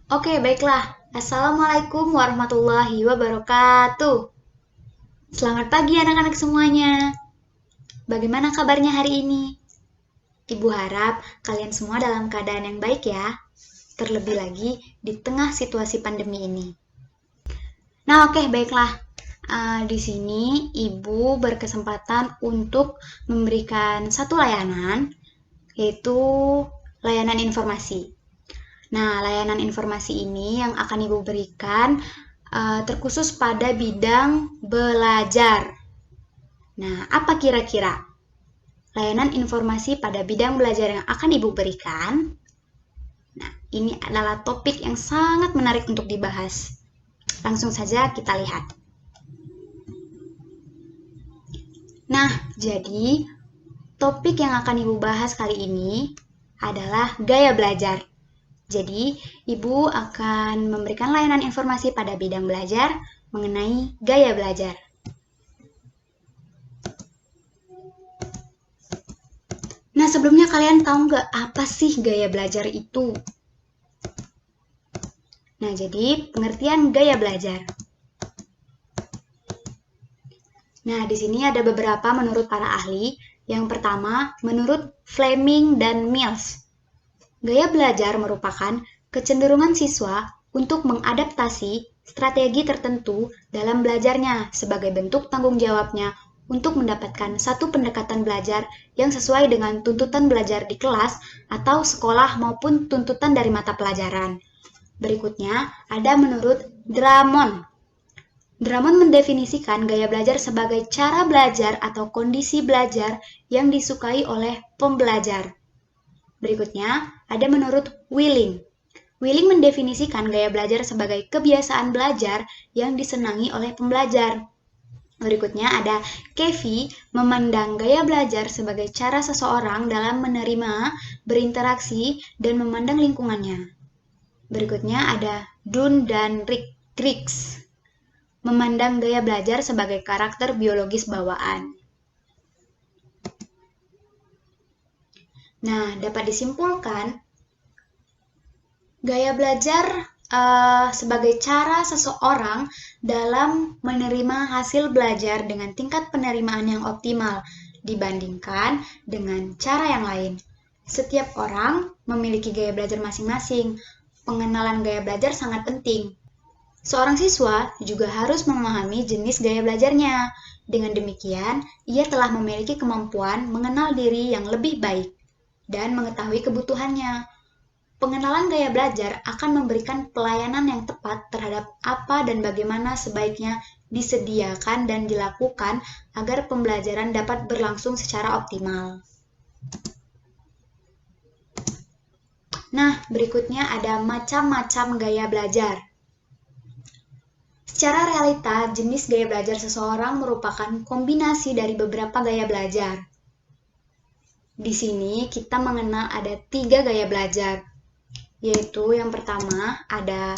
Oke, baiklah. Assalamualaikum warahmatullahi wabarakatuh. Selamat pagi anak-anak semuanya. Bagaimana kabarnya hari ini? Ibu harap kalian semua dalam keadaan yang baik ya. Terlebih lagi di tengah situasi pandemi ini. Nah, oke, baiklah. Di sini Ibu berkesempatan untuk memberikan satu layanan, yaitu layanan informasi. Nah, layanan informasi ini yang akan Ibu berikan terkhusus pada bidang belajar. Nah, apa kira-kira layanan informasi pada bidang belajar yang akan Ibu berikan? Nah, ini adalah topik yang sangat menarik untuk dibahas. Langsung saja kita lihat. Nah, jadi topik yang akan Ibu bahas kali ini adalah gaya belajar. Jadi, Ibu akan memberikan layanan informasi pada bidang belajar mengenai gaya belajar. Nah, sebelumnya kalian tahu nggak apa sih gaya belajar itu? Nah, jadi pengertian gaya belajar. Nah, di sini ada beberapa menurut para ahli. Yang pertama, menurut Fleming dan Mills. Gaya belajar merupakan kecenderungan siswa untuk mengadaptasi strategi tertentu dalam belajarnya sebagai bentuk tanggung jawabnya untuk mendapatkan satu pendekatan belajar yang sesuai dengan tuntutan belajar di kelas atau sekolah maupun tuntutan dari mata pelajaran. Berikutnya ada menurut Drummond. Drummond mendefinisikan gaya belajar sebagai cara belajar atau kondisi belajar yang disukai oleh pembelajar. Berikutnya, ada menurut Willing. Willing mendefinisikan gaya belajar sebagai kebiasaan belajar yang disenangi oleh pembelajar. Berikutnya ada Kevy memandang gaya belajar sebagai cara seseorang dalam menerima, berinteraksi, dan memandang lingkungannya. Berikutnya ada Dunn dan Griggs memandang gaya belajar sebagai karakter biologis bawaan. Nah, dapat disimpulkan, gaya belajar sebagai cara seseorang dalam menerima hasil belajar dengan tingkat penerimaan yang optimal dibandingkan dengan cara yang lain. Setiap orang memiliki gaya belajar masing-masing. Pengenalan gaya belajar sangat penting. Seorang siswa juga harus memahami jenis gaya belajarnya. Dengan demikian, ia telah memiliki kemampuan mengenal diri yang lebih baik dan mengetahui kebutuhannya. Pengenalan gaya belajar akan memberikan pelayanan yang tepat terhadap apa dan bagaimana sebaiknya disediakan dan dilakukan agar pembelajaran dapat berlangsung secara optimal. Nah, berikutnya ada macam-macam gaya belajar. Secara realita, jenis gaya belajar seseorang merupakan kombinasi dari beberapa gaya belajar. Di sini kita mengenal ada 3 gaya belajar, yaitu yang pertama ada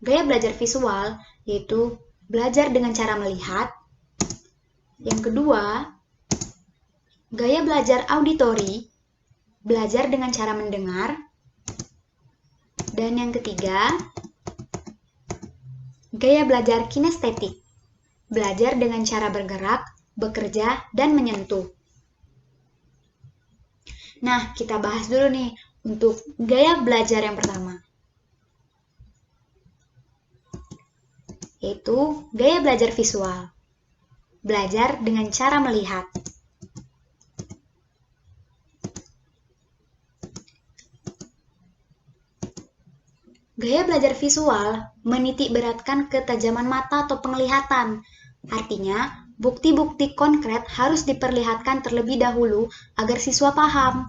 gaya belajar visual, yaitu belajar dengan cara melihat. Yang kedua, gaya belajar auditori, belajar dengan cara mendengar. Dan yang ketiga, gaya belajar kinestetik, belajar dengan cara bergerak, bekerja, dan menyentuh. Nah, kita bahas dulu nih untuk gaya belajar yang pertama, yaitu gaya belajar visual, belajar dengan cara melihat. Gaya belajar visual menitik beratkan ketajaman mata atau penglihatan. Artinya, bukti-bukti konkret harus diperlihatkan terlebih dahulu agar siswa paham.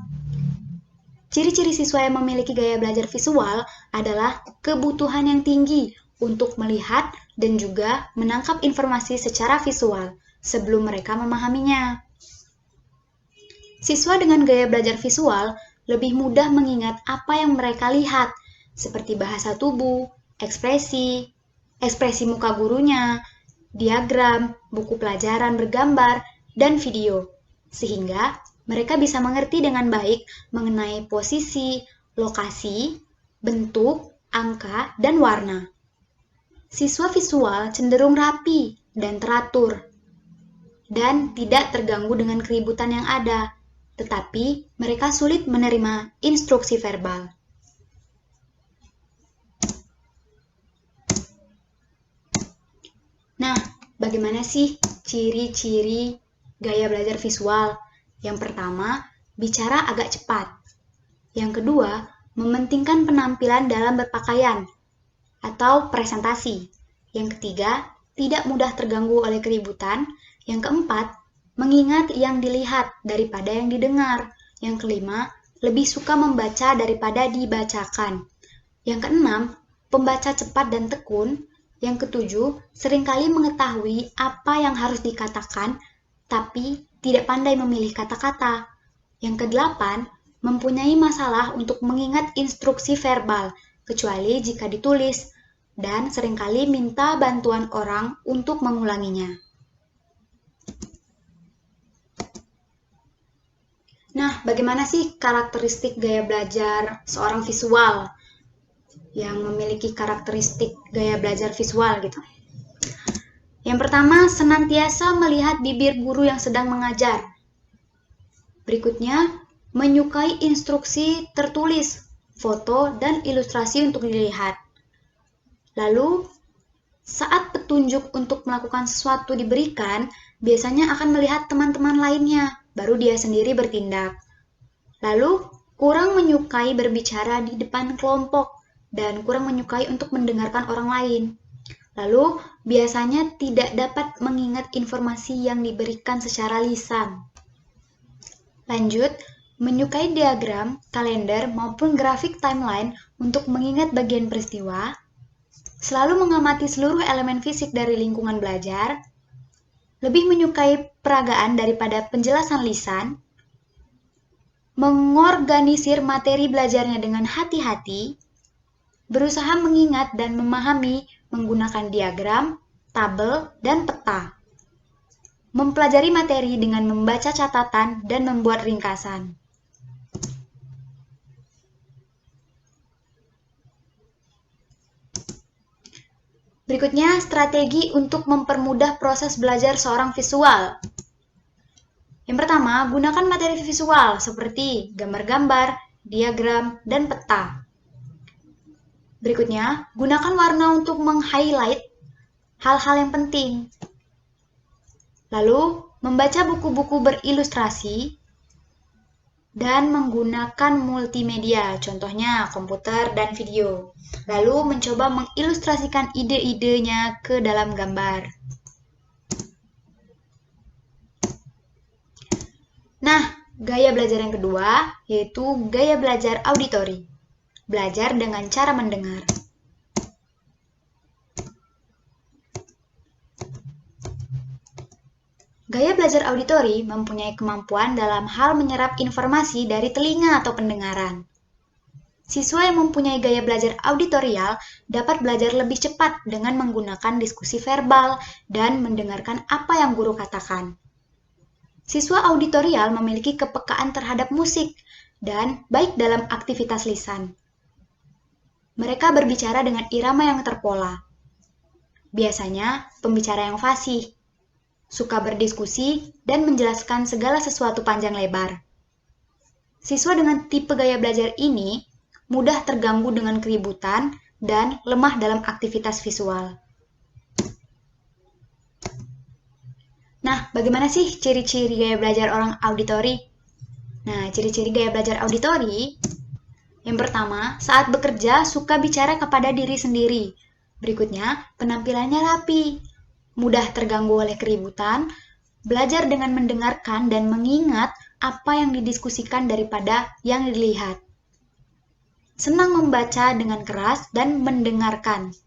Ciri-ciri siswa yang memiliki gaya belajar visual adalah kebutuhan yang tinggi untuk melihat dan juga menangkap informasi secara visual sebelum mereka memahaminya. Siswa dengan gaya belajar visual lebih mudah mengingat apa yang mereka lihat, seperti bahasa tubuh, ekspresi muka gurunya, diagram, buku pelajaran bergambar, dan video, sehingga mereka bisa mengerti dengan baik mengenai posisi, lokasi, bentuk, angka, dan warna. Siswa visual cenderung rapi dan teratur, dan tidak terganggu dengan keributan yang ada, tetapi mereka sulit menerima instruksi verbal. Nah, bagaimana sih ciri-ciri gaya belajar visual? Yang pertama, bicara agak cepat. Yang kedua, mementingkan penampilan dalam berpakaian atau presentasi. Yang ketiga, tidak mudah terganggu oleh keributan. Yang keempat, mengingat yang dilihat daripada yang didengar. Yang kelima, lebih suka membaca daripada dibacakan. Yang keenam, pembaca cepat dan tekun. Yang ketujuh, seringkali mengetahui apa yang harus dikatakan, tapi tidak pandai memilih kata-kata. Yang kedelapan, mempunyai masalah untuk mengingat instruksi verbal, kecuali jika ditulis, dan seringkali minta bantuan orang untuk mengulanginya. Nah, bagaimana sih karakteristik gaya belajar seorang visual yang memiliki karakteristik gaya belajar visual gitu? Yang pertama, senantiasa melihat bibir guru yang sedang mengajar. Berikutnya, menyukai instruksi tertulis, foto, dan ilustrasi untuk dilihat. Lalu, saat petunjuk untuk melakukan sesuatu diberikan, biasanya akan melihat teman-teman lainnya, baru dia sendiri bertindak. Lalu, kurang menyukai berbicara di depan kelompok, dan kurang menyukai untuk mendengarkan orang lain. Lalu, biasanya tidak dapat mengingat informasi yang diberikan secara lisan. Lanjut, menyukai diagram, kalender, maupun grafik timeline untuk mengingat bagian peristiwa, selalu mengamati seluruh elemen fisik dari lingkungan belajar, lebih menyukai peragaan daripada penjelasan lisan, mengorganisir materi belajarnya dengan hati-hati, berusaha mengingat dan memahami menggunakan diagram, tabel, dan peta, mempelajari materi dengan membaca catatan dan membuat ringkasan. Berikutnya, strategi untuk mempermudah proses belajar seorang visual. Yang pertama, gunakan materi visual seperti gambar-gambar, diagram, dan peta. Berikutnya, gunakan warna untuk meng-highlight hal-hal yang penting. Lalu, membaca buku-buku berilustrasi dan menggunakan multimedia, contohnya komputer dan video. Lalu, mencoba mengilustrasikan ide-idenya ke dalam gambar. Nah, gaya belajar yang kedua yaitu gaya belajar auditori. Belajar dengan cara mendengar. Gaya belajar auditori mempunyai kemampuan dalam hal menyerap informasi dari telinga atau pendengaran. Siswa yang mempunyai gaya belajar auditorial dapat belajar lebih cepat dengan menggunakan diskusi verbal dan mendengarkan apa yang guru katakan. Siswa auditorial memiliki kepekaan terhadap musik dan baik dalam aktivitas lisan. Mereka berbicara dengan irama yang terpola. Biasanya, pembicara yang fasih, suka berdiskusi dan menjelaskan segala sesuatu panjang lebar. Siswa dengan tipe gaya belajar ini mudah terganggu dengan keributan dan lemah dalam aktivitas visual. Nah, bagaimana sih ciri-ciri gaya belajar orang auditori? Nah, ciri-ciri gaya belajar auditori, yang pertama, saat bekerja suka bicara kepada diri sendiri. Berikutnya, penampilannya rapi, mudah terganggu oleh keributan, belajar dengan mendengarkan dan mengingat apa yang didiskusikan daripada yang dilihat. Senang membaca dengan keras dan mendengarkan.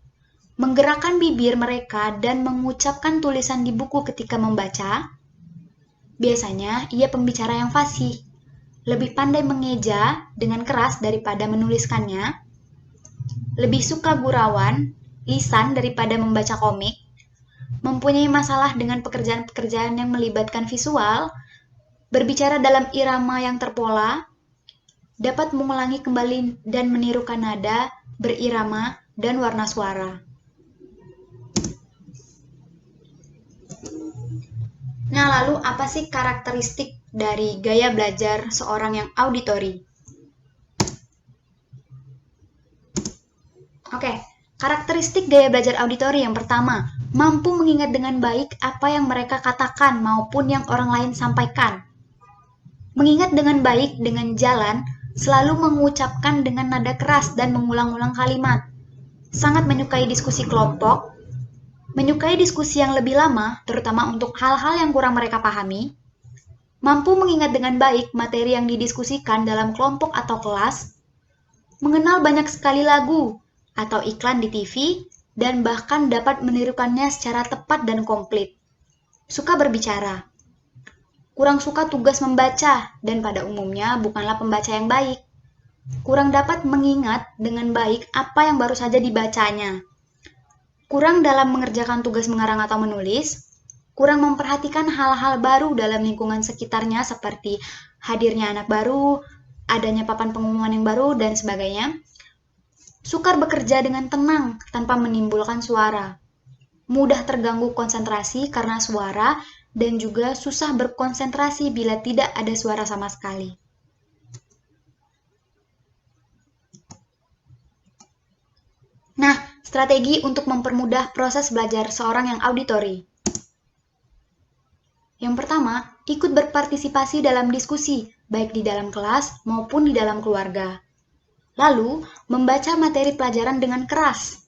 Menggerakkan bibir mereka dan mengucapkan tulisan di buku ketika membaca. Biasanya, ia pembicara yang fasih. Lebih pandai mengeja dengan keras daripada menuliskannya. Lebih suka gurauan, lisan daripada membaca komik. Mempunyai masalah dengan pekerjaan-pekerjaan yang melibatkan visual. Berbicara dalam irama yang terpola. Dapat mengulangi kembali dan menirukan nada, berirama, dan warna suara. Nah, lalu apa sih karakteristik dari gaya belajar seorang yang auditori? Oke, karakteristik gaya belajar auditori yang pertama, mampu mengingat dengan baik apa yang mereka katakan maupun yang orang lain sampaikan. Mengingat dengan baik dengan jalan, selalu mengucapkan dengan nada keras dan mengulang-ulang kalimat. Sangat menyukai diskusi kelompok, menyukai diskusi yang lebih lama, terutama untuk hal-hal yang kurang mereka pahami, mampu mengingat dengan baik materi yang didiskusikan dalam kelompok atau kelas, mengenal banyak sekali lagu atau iklan di TV, dan bahkan dapat menirukannya secara tepat dan komplit. Suka berbicara. Kurang suka tugas membaca, dan pada umumnya bukanlah pembaca yang baik. Kurang dapat mengingat dengan baik apa yang baru saja dibacanya. Kurang dalam mengerjakan tugas mengarang atau menulis. Kurang memperhatikan hal-hal baru dalam lingkungan sekitarnya seperti hadirnya anak baru, adanya papan pengumuman yang baru, dan sebagainya. Sukar bekerja dengan tenang tanpa menimbulkan suara. Mudah terganggu konsentrasi karena suara dan juga susah berkonsentrasi bila tidak ada suara sama sekali. Nah, strategi untuk mempermudah proses belajar seorang yang auditori. Yang pertama, ikut berpartisipasi dalam diskusi, baik di dalam kelas maupun di dalam keluarga. Lalu, membaca materi pelajaran dengan keras.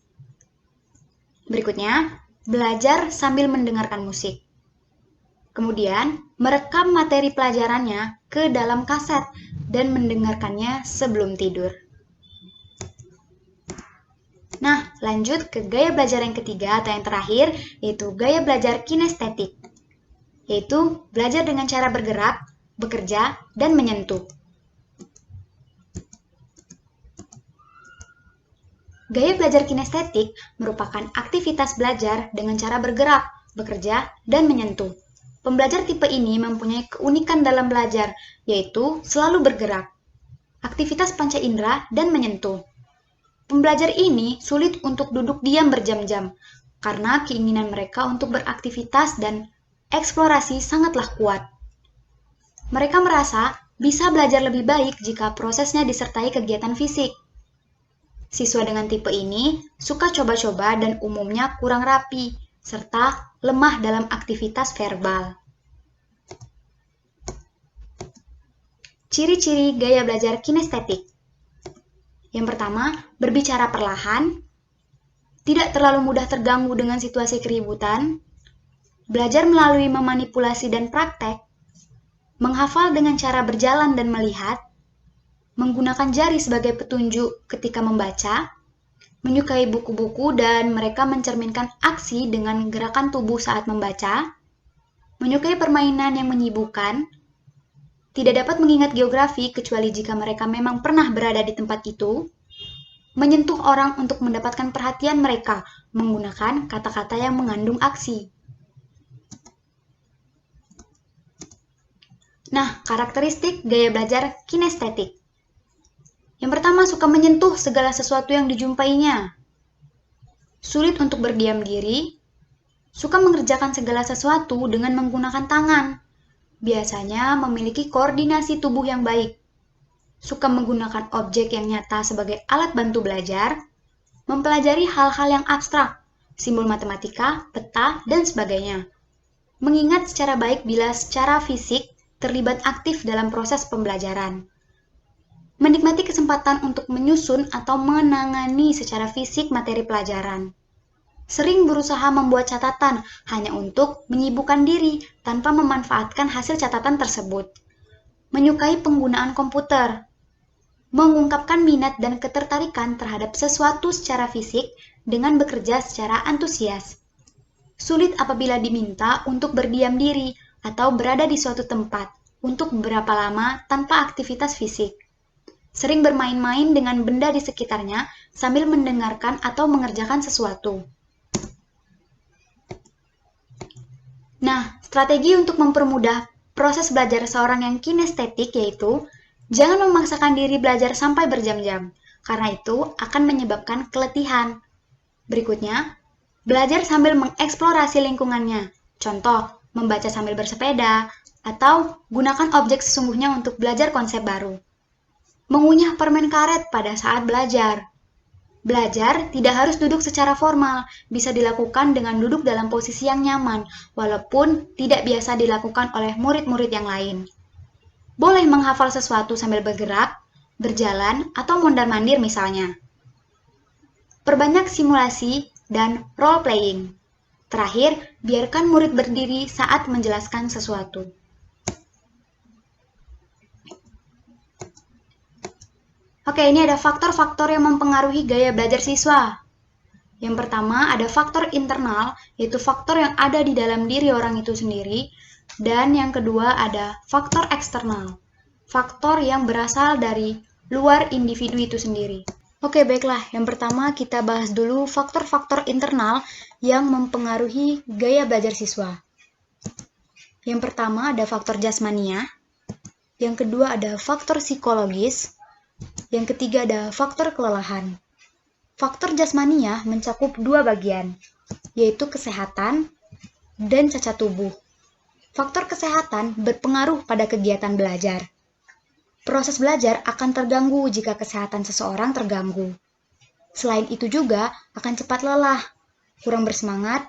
Berikutnya, belajar sambil mendengarkan musik. Kemudian, merekam materi pelajarannya ke dalam kaset dan mendengarkannya sebelum tidur. Nah, lanjut ke gaya belajar yang ketiga atau yang terakhir, yaitu gaya belajar kinestetik. Yaitu belajar dengan cara bergerak, bekerja, dan menyentuh. Gaya belajar kinestetik merupakan aktivitas belajar dengan cara bergerak, bekerja, dan menyentuh. Pembelajar tipe ini mempunyai keunikan dalam belajar, yaitu selalu bergerak, aktivitas panca indera, dan menyentuh. Pembelajar ini sulit untuk duduk diam berjam-jam, karena keinginan mereka untuk beraktivitas dan eksplorasi sangatlah kuat. Mereka merasa bisa belajar lebih baik jika prosesnya disertai kegiatan fisik. Siswa dengan tipe ini suka coba-coba dan umumnya kurang rapi, serta lemah dalam aktivitas verbal. Ciri-ciri gaya belajar kinestetik. Yang pertama, berbicara perlahan, tidak terlalu mudah terganggu dengan situasi keributan, belajar melalui memanipulasi dan praktek, menghafal dengan cara berjalan dan melihat, menggunakan jari sebagai petunjuk ketika membaca, menyukai buku-buku dan mereka mencerminkan aksi dengan gerakan tubuh saat membaca, menyukai permainan yang menyibukkan, tidak dapat mengingat geografi kecuali jika mereka memang pernah berada di tempat itu, menyentuh orang untuk mendapatkan perhatian mereka menggunakan kata-kata yang mengandung aksi. Nah, karakteristik gaya belajar kinestetik. Yang pertama, suka menyentuh segala sesuatu yang dijumpainya. Sulit untuk berdiam diri, suka mengerjakan segala sesuatu dengan menggunakan tangan. Biasanya memiliki koordinasi tubuh yang baik. Suka menggunakan objek yang nyata sebagai alat bantu belajar, mempelajari hal-hal yang abstrak, simbol matematika, peta, dan sebagainya. Mengingat secara baik bila secara fisik terlibat aktif dalam proses pembelajaran. Menikmati kesempatan untuk menyusun atau menangani secara fisik materi pelajaran. Sering berusaha membuat catatan hanya untuk menyibukkan diri tanpa memanfaatkan hasil catatan tersebut. Menyukai penggunaan komputer. Mengungkapkan minat dan ketertarikan terhadap sesuatu secara fisik dengan bekerja secara antusias. Sulit apabila diminta untuk berdiam diri atau berada di suatu tempat untuk beberapa lama tanpa aktivitas fisik. Sering bermain-main dengan benda di sekitarnya sambil mendengarkan atau mengerjakan sesuatu. Nah, strategi untuk mempermudah proses belajar seorang yang kinestetik yaitu jangan memaksakan diri belajar sampai berjam-jam, karena itu akan menyebabkan keletihan. Berikutnya, belajar sambil mengeksplorasi lingkungannya. Contoh, membaca sambil bersepeda, atau gunakan objek sesungguhnya untuk belajar konsep baru. Mengunyah permen karet pada saat belajar. Belajar tidak harus duduk secara formal, bisa dilakukan dengan duduk dalam posisi yang nyaman, walaupun tidak biasa dilakukan oleh murid-murid yang lain. Boleh menghafal sesuatu sambil bergerak, berjalan, atau mondar-mandir misalnya. Perbanyak simulasi dan role-playing. Terakhir, biarkan murid berdiri saat menjelaskan sesuatu. Oke, ini ada faktor-faktor yang mempengaruhi gaya belajar siswa. Yang pertama, ada faktor internal, yaitu faktor yang ada di dalam diri orang itu sendiri. Dan yang kedua, ada faktor eksternal, faktor yang berasal dari luar individu itu sendiri. Oke, baiklah. Yang pertama, kita bahas dulu faktor-faktor internal yang mempengaruhi gaya belajar siswa. Yang pertama, ada faktor jasmania. Yang kedua, ada faktor psikologis. Yang ketiga ada faktor kelelahan. Faktor jasmania mencakup dua bagian, yaitu kesehatan dan cacat tubuh. Faktor kesehatan berpengaruh pada kegiatan belajar. Proses belajar akan terganggu jika kesehatan seseorang terganggu. Selain itu juga akan cepat lelah, kurang bersemangat,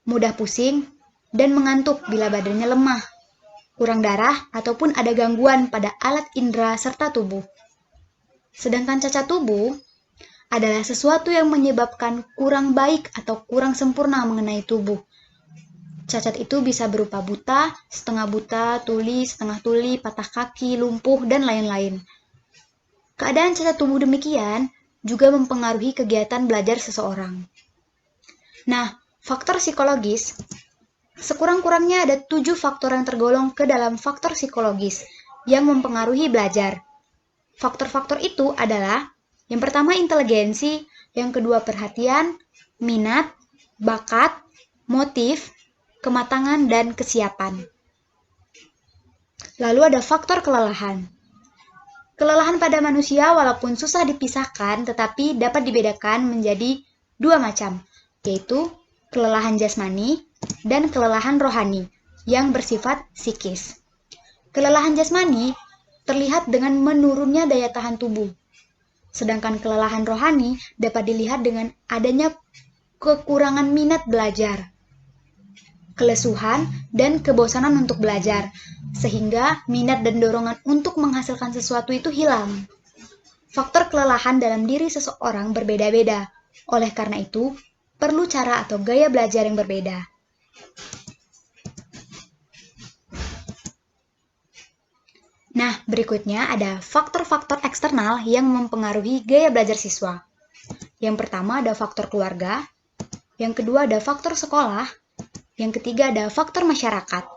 mudah pusing, dan mengantuk bila badannya lemah, kurang darah, ataupun ada gangguan pada alat indera serta tubuh. Sedangkan cacat tubuh adalah sesuatu yang menyebabkan kurang baik atau kurang sempurna mengenai tubuh. Cacat itu bisa berupa buta, setengah buta, tuli, setengah tuli, patah kaki, lumpuh, dan lain-lain. Keadaan cacat tubuh demikian juga mempengaruhi kegiatan belajar seseorang. Nah, faktor psikologis, sekurang-kurangnya ada 7 faktor yang tergolong ke dalam faktor psikologis yang mempengaruhi belajar. Faktor-faktor itu adalah yang pertama inteligensi, yang kedua perhatian, minat, bakat, motif, kematangan, dan kesiapan. Lalu ada faktor kelelahan. Kelelahan pada manusia walaupun susah dipisahkan tetapi dapat dibedakan menjadi dua macam, yaitu kelelahan jasmani dan kelelahan rohani yang bersifat psikis. Kelelahan jasmani terlihat dengan menurunnya daya tahan tubuh. Sedangkan kelelahan rohani dapat dilihat dengan adanya kekurangan minat belajar, kelesuhan, dan kebosanan untuk belajar, sehingga minat dan dorongan untuk menghasilkan sesuatu itu hilang. Faktor kelelahan dalam diri seseorang berbeda-beda, oleh karena itu, perlu cara atau gaya belajar yang berbeda. Nah, berikutnya ada faktor-faktor eksternal yang mempengaruhi gaya belajar siswa. Yang pertama ada faktor keluarga, yang kedua ada faktor sekolah, yang ketiga ada faktor masyarakat.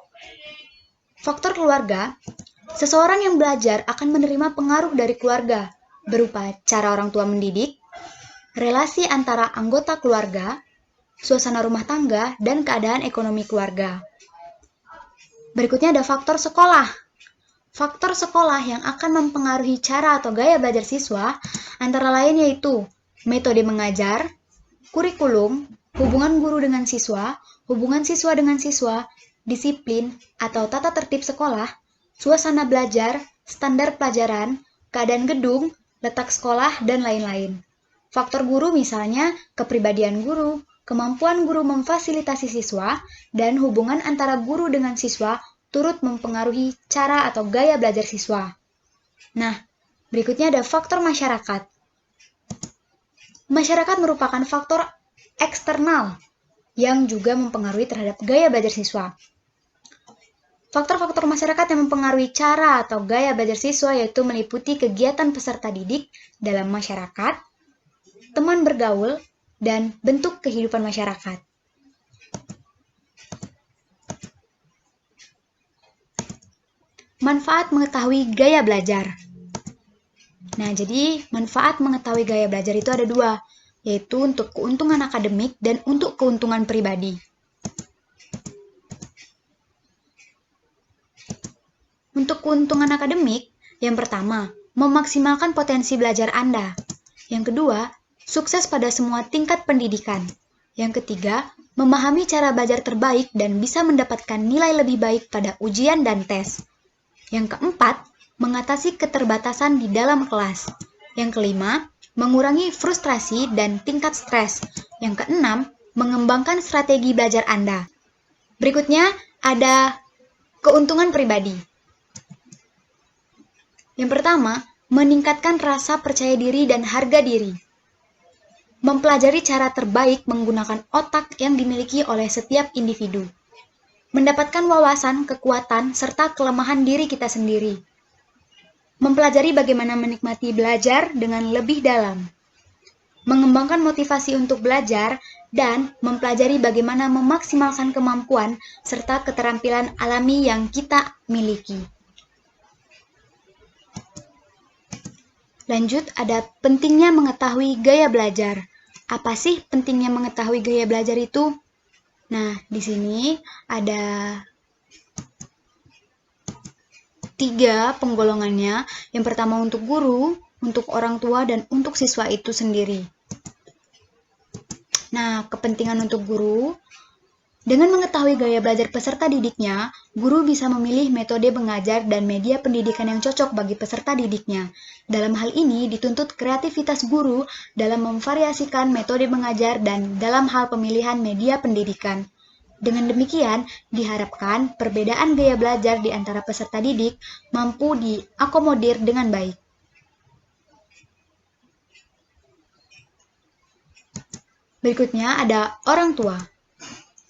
Faktor keluarga, seseorang yang belajar akan menerima pengaruh dari keluarga, berupa cara orang tua mendidik, relasi antara anggota keluarga, suasana rumah tangga, dan keadaan ekonomi keluarga. Berikutnya ada faktor sekolah. Faktor sekolah yang akan mempengaruhi cara atau gaya belajar siswa antara lain yaitu metode mengajar, kurikulum, hubungan guru dengan siswa, hubungan siswa dengan siswa, disiplin atau tata tertib sekolah, suasana belajar, standar pelajaran, keadaan gedung, letak sekolah, dan lain-lain. Faktor guru misalnya kepribadian guru, kemampuan guru memfasilitasi siswa, dan hubungan antara guru dengan siswa turut mempengaruhi cara atau gaya belajar siswa. Nah, berikutnya ada faktor masyarakat. Masyarakat merupakan faktor eksternal yang juga mempengaruhi terhadap gaya belajar siswa. Faktor-faktor masyarakat yang mempengaruhi cara atau gaya belajar siswa yaitu meliputi kegiatan peserta didik dalam masyarakat, teman bergaul, dan bentuk kehidupan masyarakat. Manfaat mengetahui gaya belajar. Nah, jadi manfaat mengetahui gaya belajar itu ada dua, yaitu untuk keuntungan akademik dan untuk keuntungan pribadi. Untuk keuntungan akademik, yang pertama, memaksimalkan potensi belajar Anda. Yang kedua, sukses pada semua tingkat pendidikan. Yang ketiga, memahami cara belajar terbaik dan bisa mendapatkan nilai lebih baik pada ujian dan tes. Yang keempat, mengatasi keterbatasan di dalam kelas. Yang kelima, mengurangi frustrasi dan tingkat stres. Yang keenam, mengembangkan strategi belajar Anda. Berikutnya ada keuntungan pribadi. Yang pertama, meningkatkan rasa percaya diri dan harga diri. Mempelajari cara terbaik menggunakan otak yang dimiliki oleh setiap individu. Mendapatkan wawasan, kekuatan, serta kelemahan diri kita sendiri. Mempelajari bagaimana menikmati belajar dengan lebih dalam. Mengembangkan motivasi untuk belajar dan mempelajari bagaimana memaksimalkan kemampuan serta keterampilan alami yang kita miliki. Lanjut, ada pentingnya mengetahui gaya belajar. Apa sih pentingnya mengetahui gaya belajar itu? Nah, di sini ada 3 penggolongannya. Yang pertama untuk guru, untuk orang tua, dan untuk siswa itu sendiri. Nah, kepentingan untuk guru. Dengan mengetahui gaya belajar peserta didiknya, guru bisa memilih metode mengajar dan media pendidikan yang cocok bagi peserta didiknya. Dalam hal ini, dituntut kreativitas guru dalam memvariasikan metode mengajar dan dalam hal pemilihan media pendidikan. Dengan demikian, diharapkan perbedaan gaya belajar di antara peserta didik mampu diakomodir dengan baik. Berikutnya ada orang tua.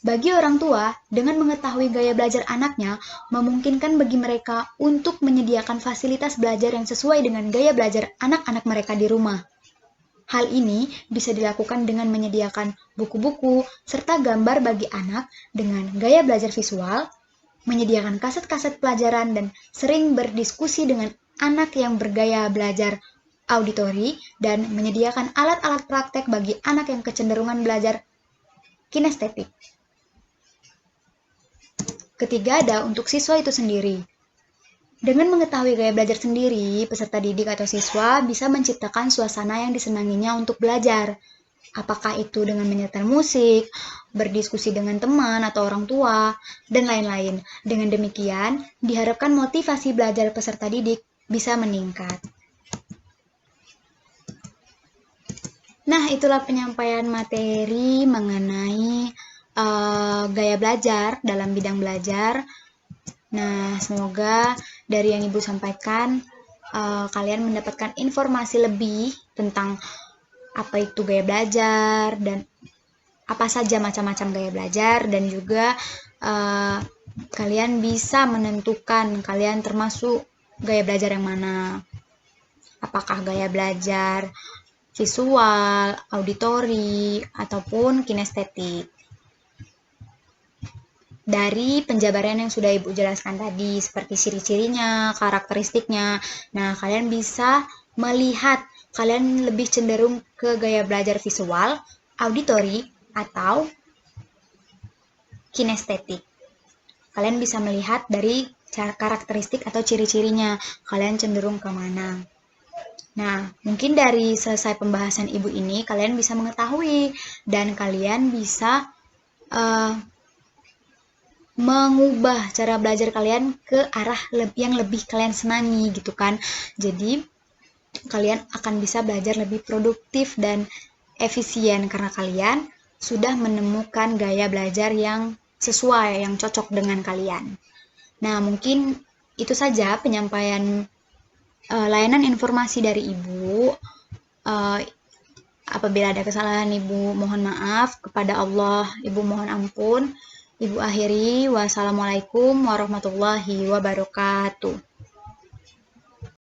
Bagi orang tua, dengan mengetahui gaya belajar anaknya, memungkinkan bagi mereka untuk menyediakan fasilitas belajar yang sesuai dengan gaya belajar anak-anak mereka di rumah. Hal ini bisa dilakukan dengan menyediakan buku-buku serta gambar bagi anak dengan gaya belajar visual, menyediakan kaset-kaset pelajaran, dan sering berdiskusi dengan anak yang bergaya belajar auditori, dan menyediakan alat-alat praktek bagi anak yang kecenderungan belajar kinestetik. Ketiga ada untuk siswa itu sendiri. Dengan mengetahui gaya belajar sendiri, peserta didik atau siswa bisa menciptakan suasana yang disenanginya untuk belajar. Apakah itu dengan menyetel musik, berdiskusi dengan teman atau orang tua, dan lain-lain. Dengan demikian, diharapkan motivasi belajar peserta didik bisa meningkat. Nah, itulah penyampaian materi mengenai gaya belajar dalam bidang belajar. Nah, semoga dari yang Ibu sampaikan kalian mendapatkan informasi lebih tentang apa itu gaya belajar dan apa saja macam-macam gaya belajar, dan juga kalian bisa menentukan kalian termasuk gaya belajar yang mana. Apakah gaya belajar visual, auditori, ataupun kinestetik. Dari penjabaran yang sudah Ibu jelaskan tadi, seperti ciri-cirinya, karakteristiknya. Nah, kalian bisa melihat kalian lebih cenderung ke gaya belajar visual, auditori, atau kinestetik. Kalian bisa melihat dari karakteristik atau ciri-cirinya, kalian cenderung ke mana. Nah, mungkin dari selesai pembahasan Ibu ini, kalian bisa mengetahui dan kalian bisa mengubah cara belajar kalian ke arah yang lebih kalian senangi gitu kan. Jadi kalian akan bisa belajar lebih produktif dan efisien karena kalian sudah menemukan gaya belajar yang sesuai, yang cocok dengan kalian. Nah, mungkin itu saja penyampaian layanan informasi dari Ibu. Apabila ada kesalahan Ibu mohon maaf, kepada Allah Ibu mohon ampun. Ibu akhiri, wassalamualaikum warahmatullahi wabarakatuh.